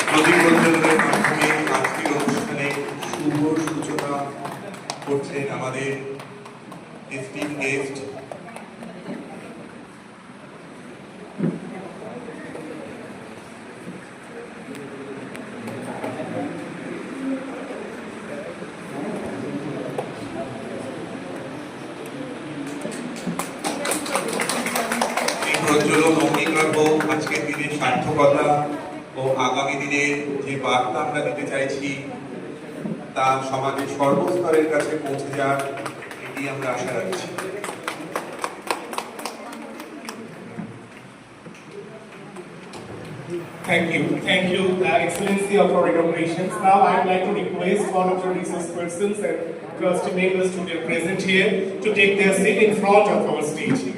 প্রদীপরঞ্জনের মাধ্যমে আজকের অনুষ্ঠানে শুভ সূচনা করছেন আমাদের এস্টিম গেস্ট প্রজ্বলন অঙ্গীকার হোক আজকের দিনের সার্থকতা ও আগামী দিনের যে বার্তা আমরা দিতে চাইছি তা সমাজের সর্বস্তরের কাছে পৌঁছে যাক, এটি আমরা আশা রাখছি। Thank you, Excellency of our inaugurations. Now I would like to request all of the resource persons and trustee members to be present here to take their seat in front of our stage.